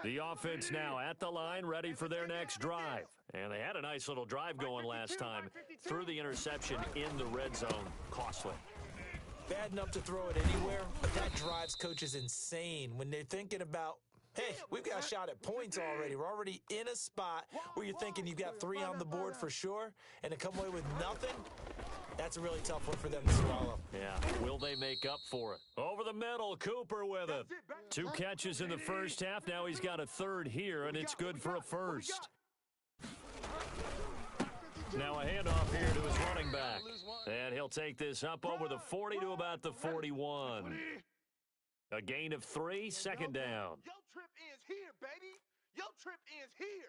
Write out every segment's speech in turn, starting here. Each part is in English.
The offense now at the line, ready for their next drive. And they had a nice little drive going last time. Threw the interception in the red zone. Costly. Bad enough to throw it anywhere, but that drives coaches insane when they're thinking about, hey, we've got a shot at points already. We're already in a spot where you're thinking you've got 3 on the board for sure, and to come away with nothing, that's a really tough one for them to swallow. Yeah, will they make up for it? Over the middle, Cooper with it. 2 catches in the first half. Now he's got a third here, and it's good for a first. Now a handoff here to his running back. And he'll take this up over the 40 to about the 41. A gain of 3, second down. Your trip ends here, baby. Your trip ends here.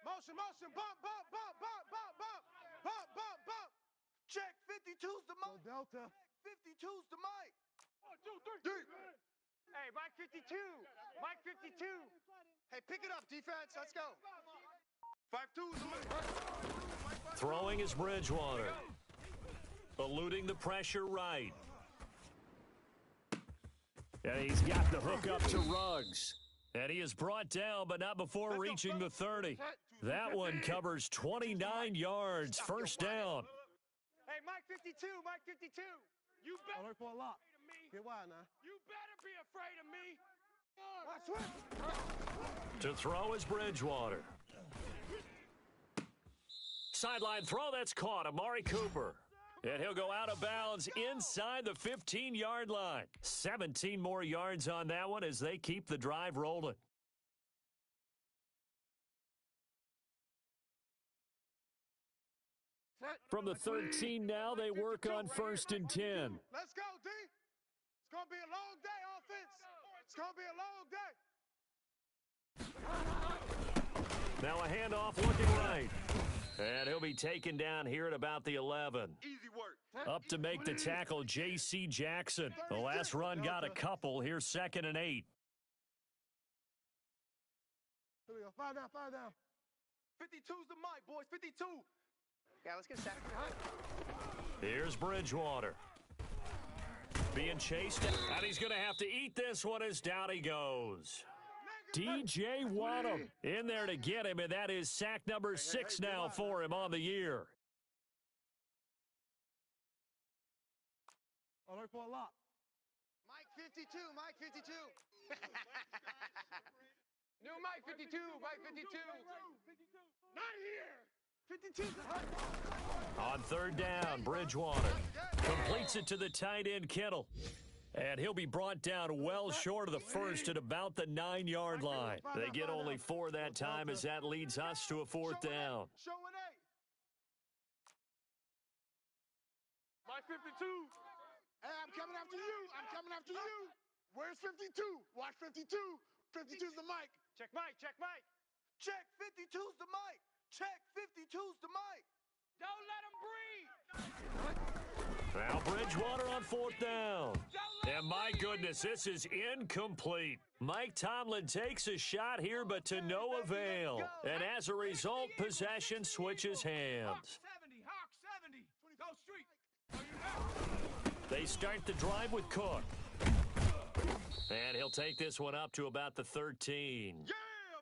Motion, motion, bump, bump, bump, bump, bump, bump, bump, bump, bump. Check 52's the mic. Delta. 52's the mic. 1, 2, 3. Hey, Mike 52. Mike 52. Hey, pick it up, defense. Let's go. 5-2's the mic. Throwing is Bridgewater. Eluding the pressure right. And he's got the hook up to Ruggs. And he is brought down, but not before reaching the 30. That one covers 29 yards. First down. Hey, Mike 52, Mike 52. You better be afraid of me. You better be afraid of me. To throw is Bridgewater. Sideline throw, that's caught. Amari Cooper. And he'll go out of bounds inside the 15-yard line. 17 more yards on that one as they keep the drive rolling. From the 13 now, they work on 1st and 10. Let's go, D. It's going to be a long day, offense. It's going to be a long day. Now a handoff looking right. And he'll be taken down here at about the 11. Easy work. Up to make the tackle, J.C. Jackson. The last run got a couple. Here's 2nd and 8. Here we go. 5 down. 52's the mic, boys. 52. Yeah, let's get a sack. Here's Bridgewater. Being chased, and he's going to have to eat this one as down he goes. DJ Wadham in there to get him, and that is sack number 6 now for him on the year. Alert for a lot. Mike 52, Mike 52. New Mike 52, Mike 52. Not here. 52. On 3rd down, Bridgewater completes it to the tight end, Kittle. And he'll be brought down well short of the first at about the 9-yard line. They get only 4 that time as that leads us to a 4th down. Show an 8. Mike 52. Hey, I'm coming after you. I'm coming after you. Where's 52? Watch 52. 52's the mic. Check Mike. Check Mike. Check 52's the mic. Check 52's the mic. Don't let him breathe. Now Bridgewater on 4th down. And my goodness, this is incomplete. Mike Tomlin takes a shot here, but to no avail. And as a result, possession switches hands. Hawk 70. Go street. They start the drive with Cook. And he'll take this one up to about the 13. Yeah,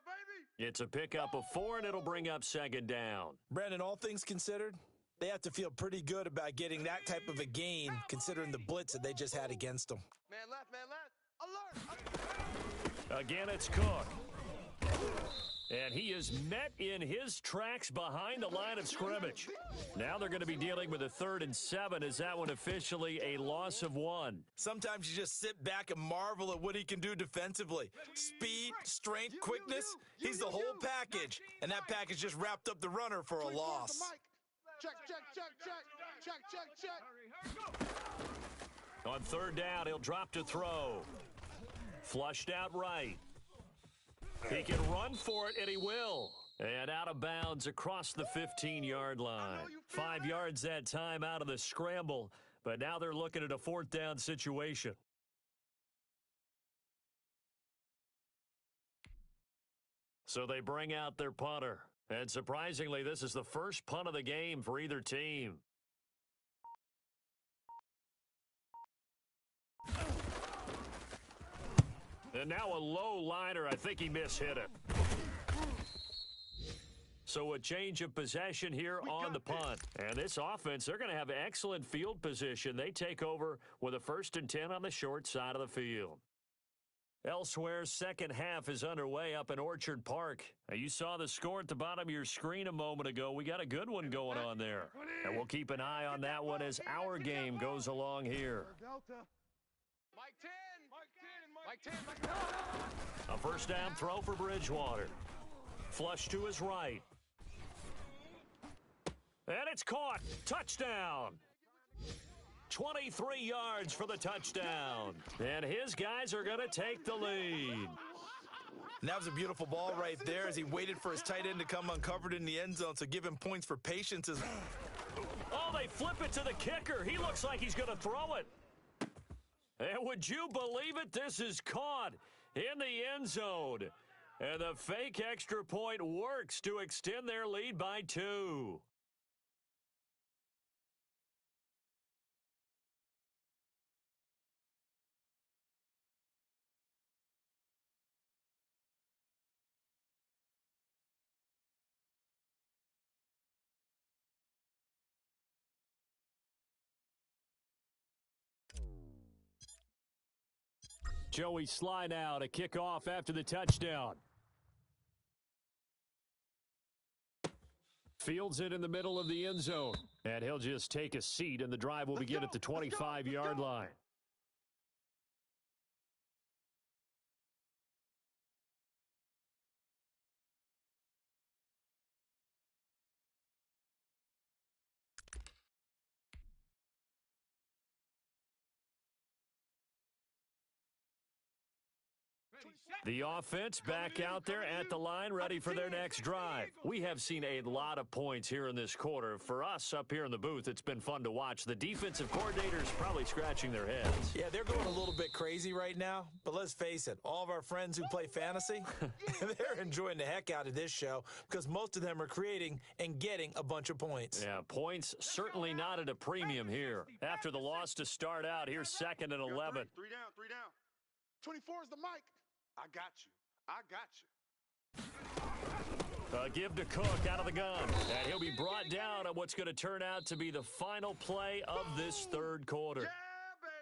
baby. It's a pickup of 4, and it'll bring up 2nd down. Brandon, all things considered, they have to feel pretty good about getting that type of a gain, considering the blitz that they just had against them. Man left. Alert. Again, it's Cook. And he is met in his tracks behind the line of scrimmage. Now they're going to be dealing with a 3rd and 7. Is that one officially a loss of 1? Sometimes you just sit back and marvel at what he can do defensively. Speed, strength, quickness, he's the whole package. And that package just wrapped up the runner for a loss. Check. On 3rd down, he'll drop to throw. Flushed out right. He can run for it, and he will. And out of bounds across the 15-yard line. 5 yards that time out of the scramble, but now they're looking at a 4th down situation. So they bring out their punter. And surprisingly, this is the first punt of the game for either team. And now a low liner. I think he mishit it. So a change of possession here on the punt. And this offense, they're going to have excellent field position. They take over with a 1st and 10 on the short side of the field. Elsewhere, second half is underway up in Orchard Park. Now, you saw the score at the bottom of your screen a moment ago. We got a good one going on there. And we'll keep an eye on that one as our game goes along here. Mike 10. Mike 10. Mike 10. A first down throw for Bridgewater. Flush to his right. And it's caught. Touchdown. 23 yards for the touchdown. And his guys are going to take the lead. And that was a beautiful ball right there as he waited for his tight end to come uncovered in the end zone. So give him points for patience. Oh, they flip it to the kicker. He looks like he's going to throw it. And would you believe it? This is caught in the end zone. And the fake extra point works to extend their lead by 2. Joey Sly now to kick off after the touchdown. Fields it in the middle of the end zone. And he'll just take a seat, and the drive will begin at the 25-yard line. The offense back out there at the line, ready for their next drive. We have seen a lot of points here in this quarter. For us up here in the booth, it's been fun to watch. The defensive coordinators probably scratching their heads. Yeah, they're going a little bit crazy right now. But let's face it, all of our friends who play fantasy, they're enjoying the heck out of this show because most of them are creating and getting a bunch of points. Yeah, points certainly not at a premium here. After the loss to start out, here's 2nd and 11. 3 down. 24 is the mic. I got you. Give to Cook out of the gun. And he'll be brought down on what's going to turn out to be the final play of this third quarter. Yeah,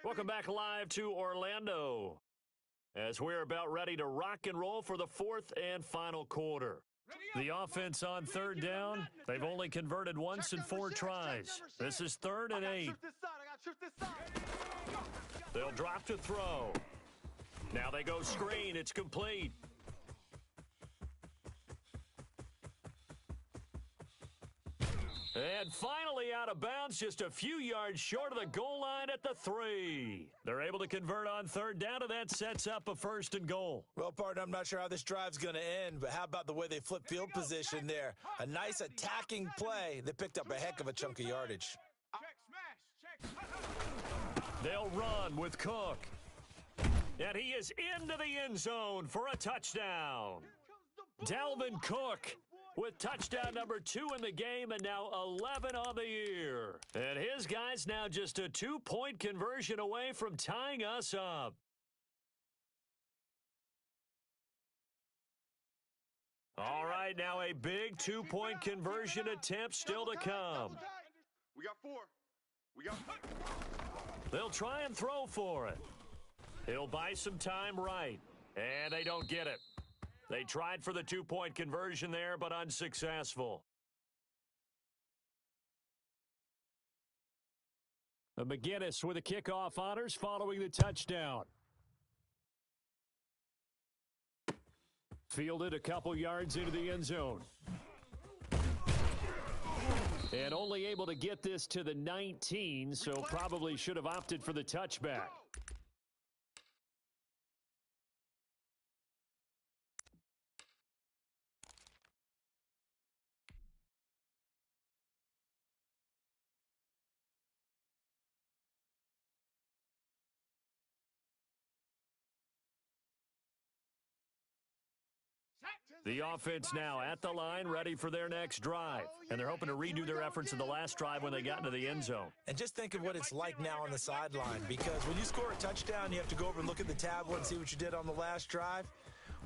Welcome back live to Orlando as we're about ready to rock and roll for the 4th and final quarter. The offense on 3rd down, they've only converted once in 4 tries. This is 3rd and 8. They'll drop to throw. Now they go screen. It's complete. And finally out of bounds, just a few yards short of the goal line at the 3. They're able to convert on 3rd down, and that sets up a 1st and goal. Well, partner, I'm not sure how this drive's going to end, but how about the way they flip field position there? A nice attacking play. They picked up a heck of a chunk of yardage. They'll run with Cook. And he is into the end zone for a touchdown. Dalvin Cook with touchdown number 2 in the game and now 11 on the year. And his guys now just a 2-point conversion away from tying us up. All right, now a big 2-point conversion attempt still to come. We got 4. They'll try and throw for it. He'll buy some time right, and they don't get it. They tried for the 2-point conversion there, but unsuccessful. McGinnis with the kickoff honors following the touchdown. Fielded a couple yards into the end zone. And only able to get this to the 19, so probably should have opted for the touchback. The offense now at the line, ready for their next drive. And they're hoping to redo their efforts in the last drive when they got into the end zone. And just think of what it's like now on the sideline, because when you score a touchdown, you have to go over and look at the tablet and see what you did on the last drive.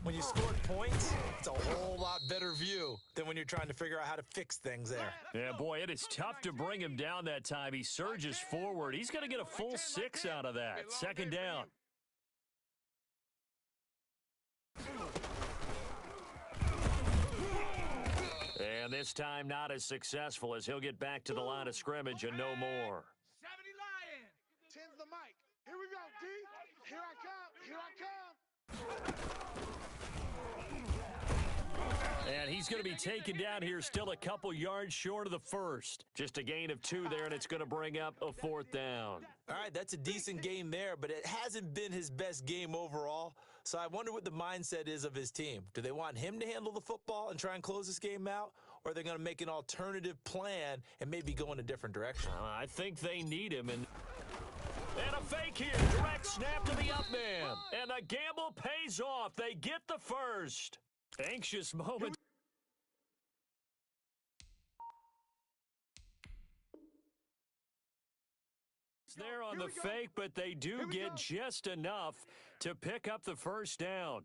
When you scored points, it's a whole lot better view than when you're trying to figure out how to fix things there. Yeah, boy, it is tough to bring him down that time. He surges forward. He's going to get a full 6 out of that. Second down. And this time not as successful, as he'll get back to the line of scrimmage and no more. 70 Lion. 10's the mic. Here we go, D. Here I come. Here I come. And he's going to be taken down here, still a couple yards short of the first. Just a gain of 2 there, and it's going to bring up a 4th down. All right, that's a decent game there, but it hasn't been his best game overall. So I wonder what the mindset is of his team. Do they want him to handle the football and try and close this game out, or are they going to make an alternative plan and maybe go in a different direction? I think they need him. And a fake here. Direct snap to the up man. And the gamble pays off. They get the first. Anxious moment. There on the fake, but they do get just enough to pick up the first down.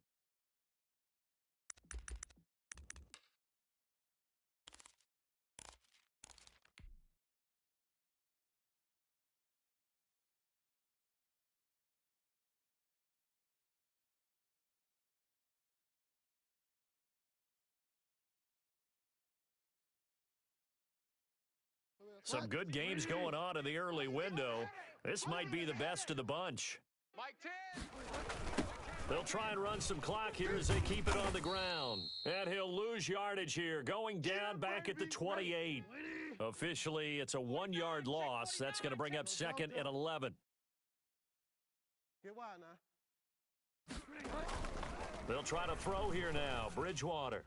Some good games going on in the early window. This might be the best of the bunch. Mike 10. They'll try and run some clock here as they keep it on the ground. And he'll lose yardage here, going down back at the 28. Officially, it's a 1-yard loss. That's going to bring up 2nd and 11. Get wild now. They'll try to throw here now. Bridgewater.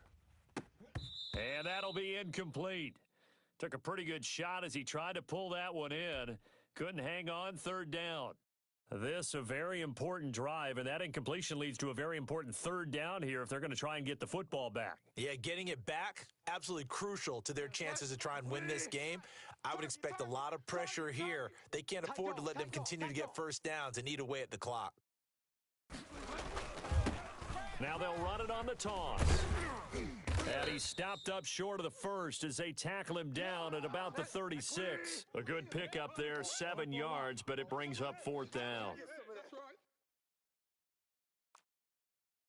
And that'll be incomplete. Took a pretty good shot as he tried to pull that one in. Couldn't hang on. 3rd down. This a very important drive, and that incompletion leads to a very important 3rd down here if they're going to try and get the football back. Yeah, getting it back, absolutely crucial to their chances to try and win this game. I would expect a lot of pressure here. They can't afford to let them continue to get first downs and eat away at the clock. Now they'll run it on the toss. And he stopped up short of the first as they tackle him down at about the 36. A good pickup there, 7 yards, but it brings up 4th down.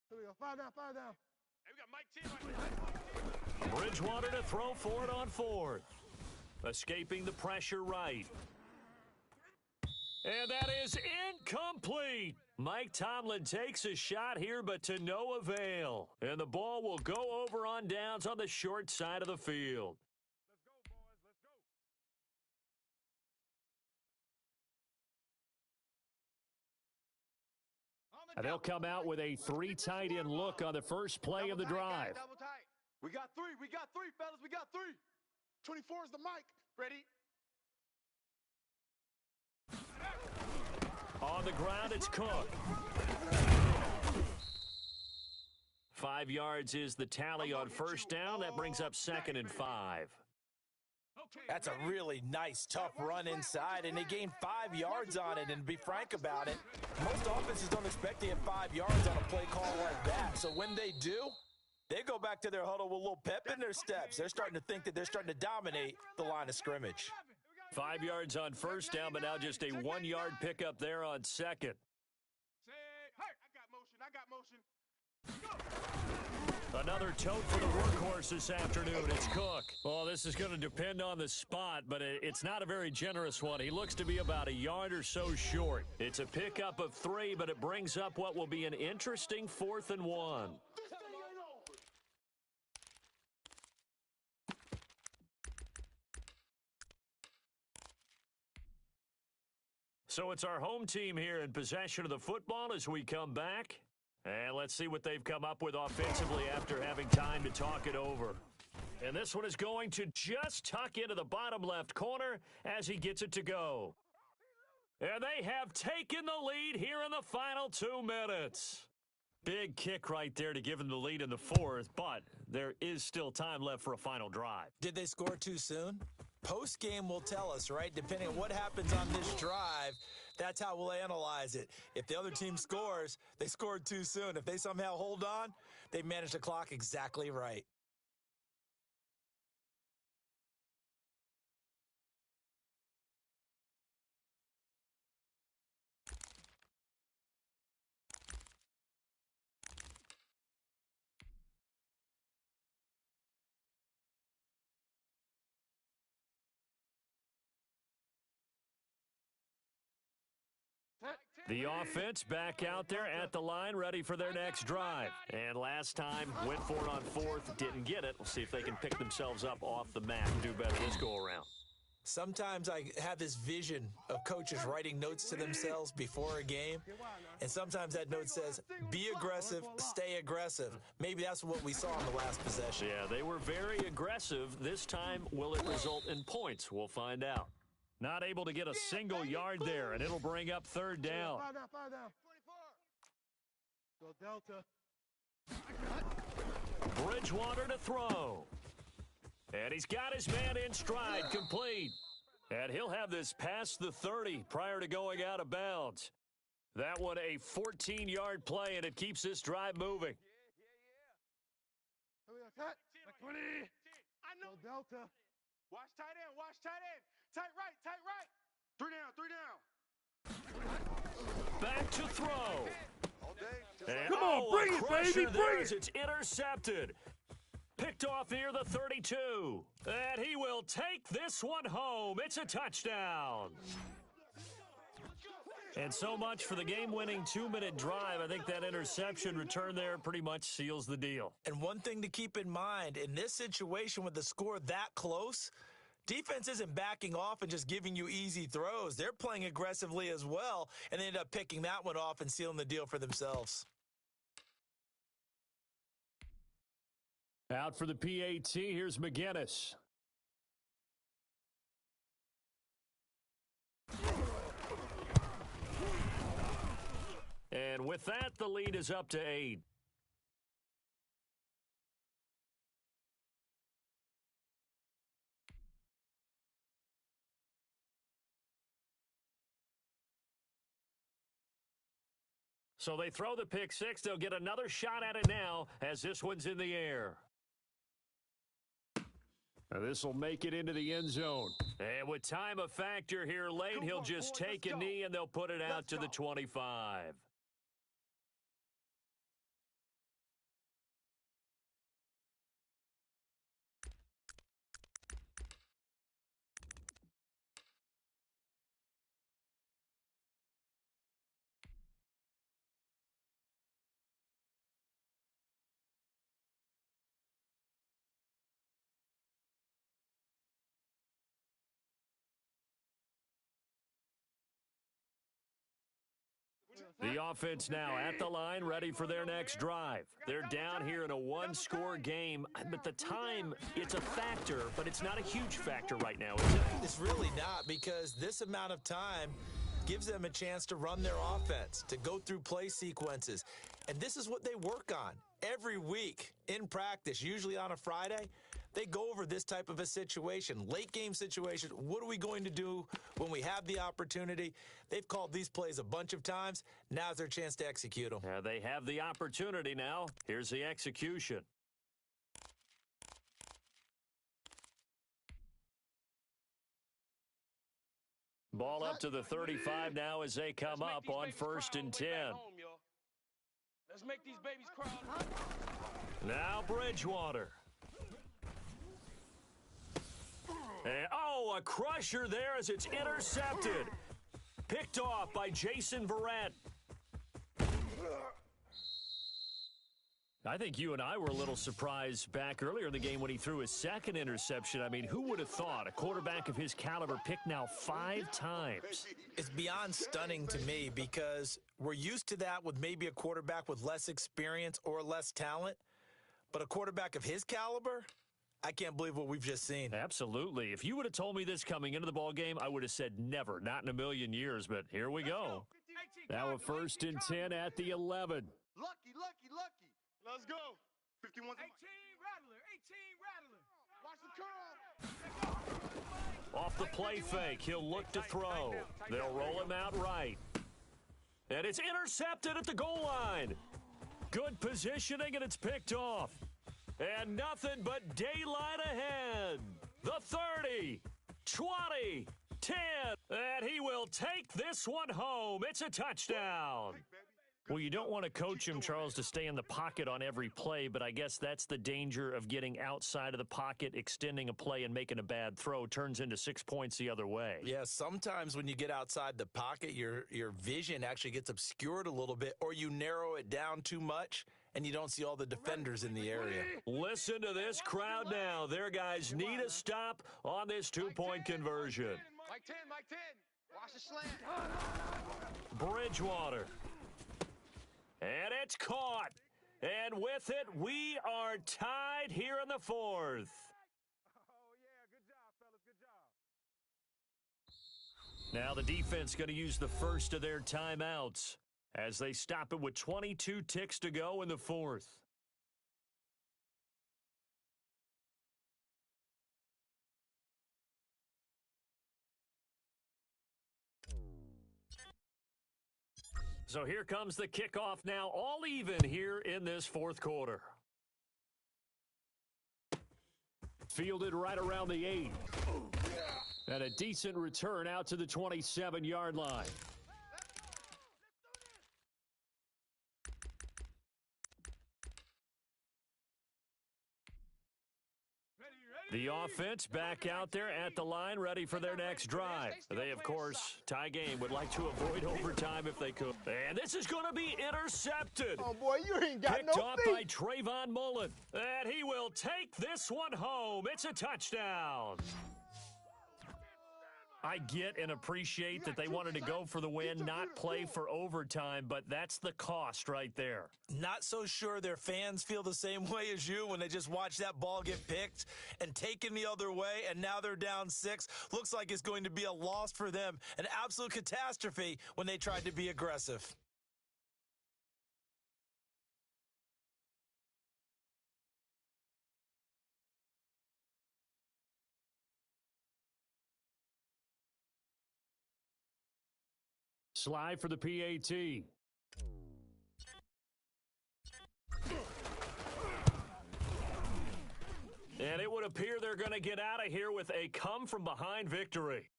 Here we go. 5 down. Hey, we got Mike 10 right. Bridgewater to throw for it on 4th. Escaping the pressure right. And that is incomplete. Mike Tomlin takes a shot here, but to no avail. And the ball will go over on downs on the short side of the field. Let's go, boys. Let's go. And they'll come out with a 3 tight end look on the first play of the drive. Double tight. We got 3, fellas. We got 3. 24 is the mic. Ready? On the ground, it's Cook. 5 yards is the tally on first down. That brings up 2nd and 5. That's a really nice, tough run inside, and they gained 5 yards on it. And to be frank about it, most offenses don't expect to get 5 yards on a play call like that. So when they do, they go back to their huddle with a little pep in their steps. They're starting to think that they're starting to dominate the line of scrimmage. 5 yards on first down, but now just a 1-yard pickup there on 2nd. I got motion. Another tote for the workhorse this afternoon. It's Cook. Well, this is going to depend on the spot, but it's not a very generous one. He looks to be about a yard or so short. It's a pickup of 3, but it brings up what will be an interesting 4th and 1. So it's our home team here in possession of the football as we come back. And let's see what they've come up with offensively after having time to talk it over. And this one is going to just tuck into the bottom left corner as he gets it to go. And they have taken the lead here in the final 2 minutes. Big kick right there to give him the lead in the fourth, but there is still time left for a final drive. Did they score too soon? Post-game will tell us, right? Depending on what happens on this drive, that's how we'll analyze it. If the other team scores, they scored too soon. If they somehow hold on, they managed the clock exactly right. The offense back out there at the line, ready for their next drive. And last time, went for it on fourth, didn't get it. We'll see if they can pick themselves up off the mat and do better this go-around. Sometimes I have this vision of coaches writing notes to themselves before a game, and sometimes that note says, be aggressive, stay aggressive. Maybe that's what we saw in the last possession. Yeah, they were very aggressive. This time, will it result in points? We'll find out. Not able to get a single yard there, and it'll bring up third down. Go Delta. Bridgewater to throw. And he's got his man in stride, complete. And he'll have this past the 30 prior to going out of bounds. That one a 14-yard play, and it keeps this drive moving. Cut. 20. I know. Go Delta. Watch tight end. Watch tight end. Tight right. Tight right. 3 down. 3 down. Back to throw. And Come on, bring it, baby, bring it. It's intercepted. Picked off near the 32. And he will take this one home. It's a touchdown. And so much for the game-winning 2-minute drive. I think that interception return there pretty much seals the deal. And one thing to keep in mind, in this situation with the score that close, defense isn't backing off and just giving you easy throws. They're playing aggressively as well, and they end up picking that one off and sealing the deal for themselves. Out for the PAT, here's McGinnis. And with that, the lead is up to 8. So they throw the pick six. They'll get another shot at it now as this one's in the air. Now this will make it into the end zone. And with time a factor here late, he'll just take a knee and they'll put it out to the 25. The offense now at the line, ready for their next drive. They're down here in a one-score game, but the time, it's a factor, but it's not a huge factor right now, is it? It's really not, because this amount of time gives them a chance to run their offense, to go through play sequences. And this is what they work on every week in practice, usually on a Friday. They go over this type of a situation, late game situation. What are we going to do when we have the opportunity? They've called these plays a bunch of times. Now's their chance to execute them. They have the opportunity now. Here's the execution. Ball up to the 35 now as they come up on 1st and 10. Let's make these babies cry. Now Bridgewater. And, oh, a crusher there as it's intercepted. Picked off by Jason Verrett. I think you and I were a little surprised back earlier in the game when he threw his second interception. I mean, who would have thought a quarterback of his caliber picked now 5 times? It's beyond stunning to me because we're used to that with maybe a quarterback with less experience or less talent. But a quarterback of his caliber, I can't believe what we've just seen. Absolutely. If you would have told me this coming into the ball game, I would have said never, not in a million years. But here we go. Now a 1st and 10 at the 11. Lucky, lucky, lucky. Let's go. 51. 18 Rattler. 18 Rattler. Watch the curl. Off the play fake, he'll look to throw. They'll roll him out right. And it's intercepted at the goal line. Good positioning, and it's picked off. And nothing but daylight ahead. The 30, 20, 10. And he will take this one home. It's a touchdown. Well, you don't want to coach him, Charles, to stay in the pocket on every play, but I guess that's the danger of getting outside of the pocket, extending a play, and making a bad throw. Turns into 6 points the other way. Yeah, sometimes when you get outside the pocket, your vision actually gets obscured a little bit, or you narrow it down too much, and you don't see all the defenders in the area. Listen to this crowd now. Their guys need a stop on this two-point conversion. Mike 10, Mike 10. Watch the slant. Bridgewater. And it's caught. And with it, we are tied here in the fourth. Oh, yeah. Good job, fellas. Good job. Now the defense going to use the first of their timeouts as they stop it with 22 ticks to go in the fourth. So here comes the kickoff now, all even here in this fourth quarter. Fielded right around the 8. And a decent return out to the 27-yard line. The offense back out there at the line, ready for their next drive. They, of course, tie game, would like to avoid overtime if they could. And this is going to be intercepted. Oh, boy, you ain't got Picked no off feet. by Trayvon Mullen. And he will take this one home. It's a touchdown. I get and appreciate that they wanted to go for the win, not play for overtime, but that's the cost right there. Not so sure their fans feel the same way as you when they just watch that ball get picked and taken the other way, and now they're down 6. Looks like it's going to be a loss for them, an absolute catastrophe when they tried to be aggressive. Slide for the PAT. And it would appear they're going to get out of here with a come-from-behind victory.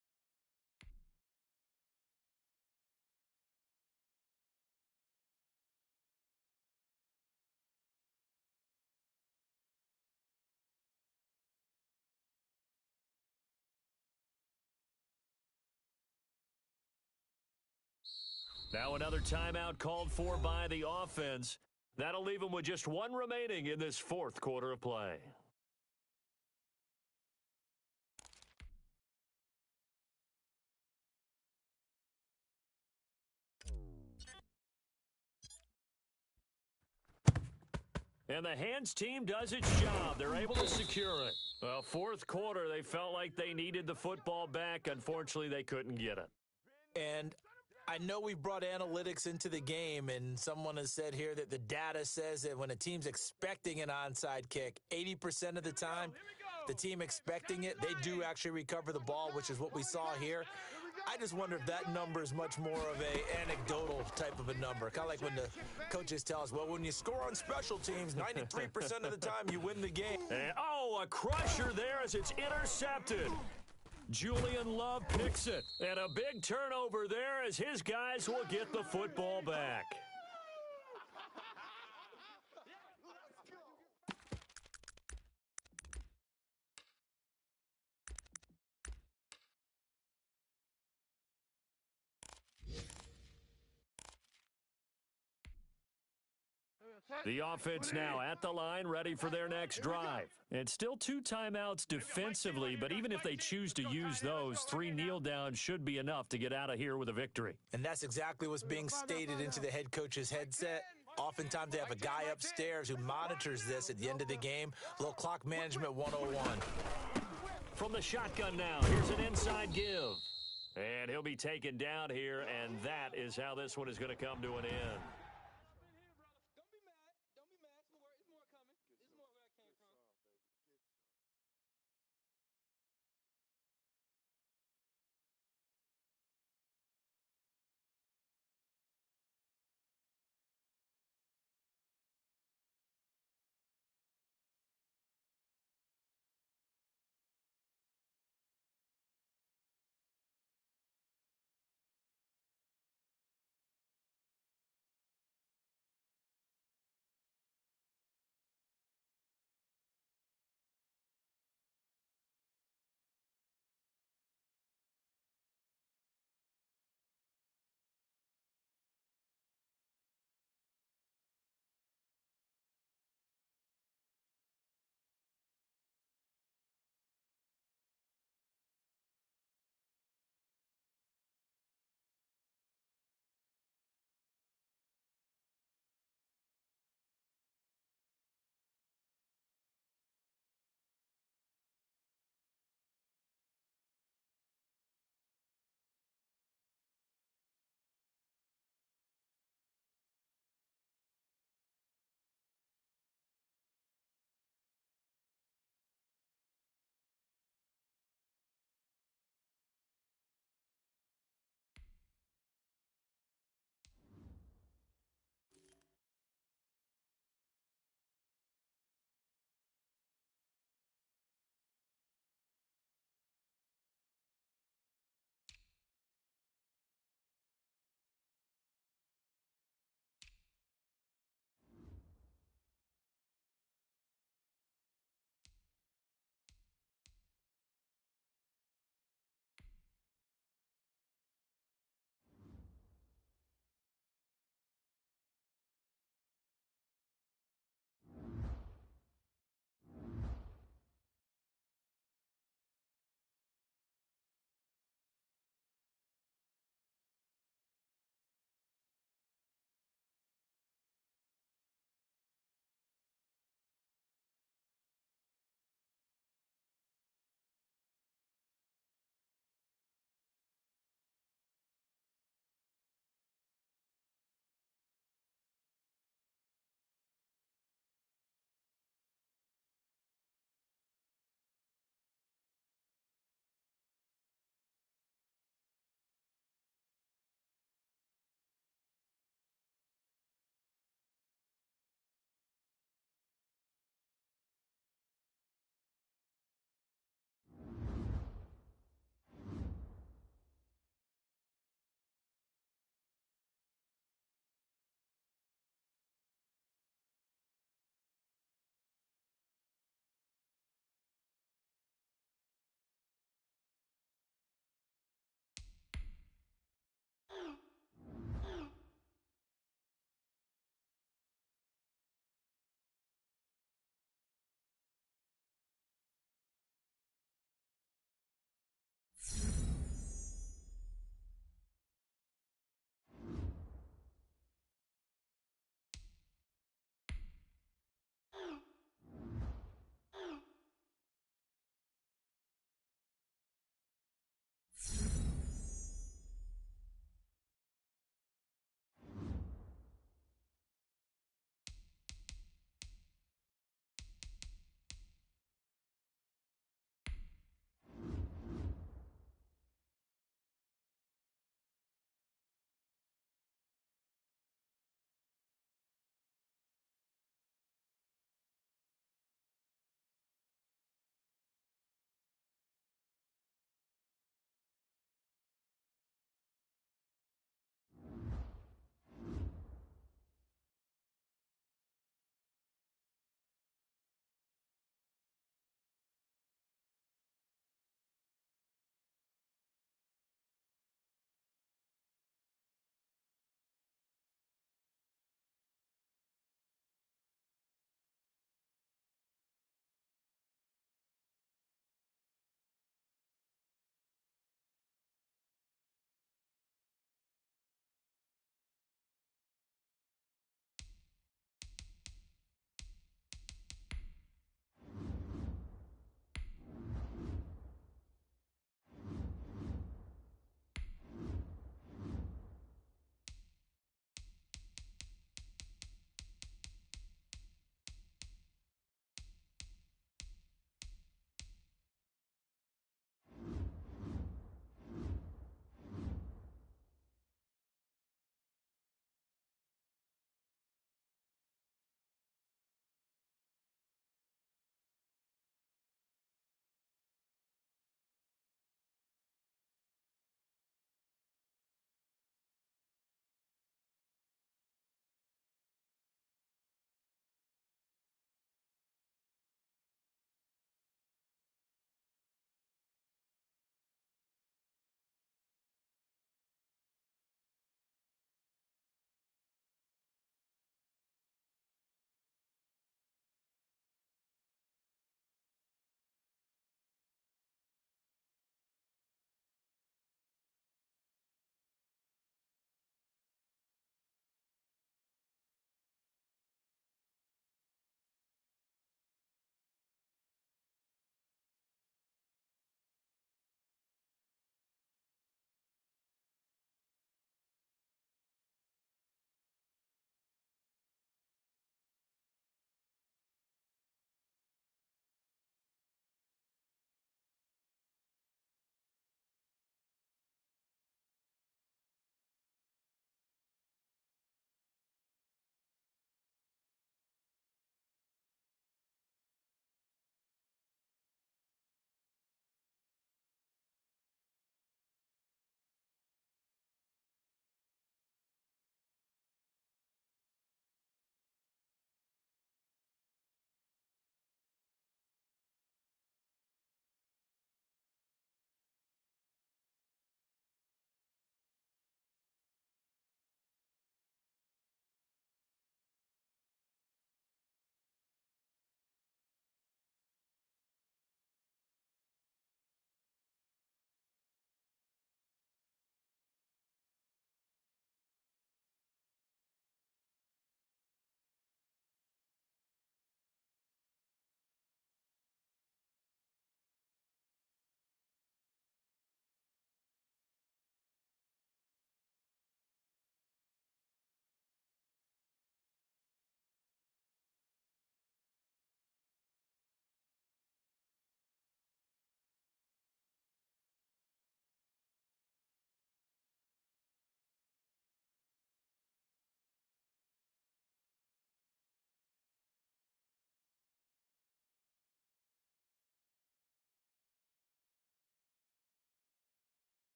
Now another timeout called for by the offense. That'll leave them with just one remaining in this fourth quarter of play. And the hands team does its job. They're able to secure it. Well, fourth quarter, they felt like they needed the football back. Unfortunately, they couldn't get it. And I know we've brought analytics into the game, and someone has said here that the data says that when a team's expecting an onside kick, 80% of the time, the team expecting it, they do actually recover the ball, which is what we saw here. I just wonder if that number is much more of a anecdotal type of a number. Kind of like when the coaches tell us, well, when you score on special teams, 93% of the time you win the game. And, oh, a crusher there as it's intercepted. Julian Love picks it. And a big turnover there as his guys will get the football back. The offense now at the line, ready for their next drive. It's still 2 timeouts defensively, but even if they choose to use those, 3 kneel downs should be enough to get out of here with a victory. And that's exactly what's being stated into the head coach's headset. Oftentimes they have a guy upstairs who monitors this at the end of the game. A little clock management 101. From the shotgun now, here's an inside give. And he'll be taken down here, and that is how this one is going to come to an end.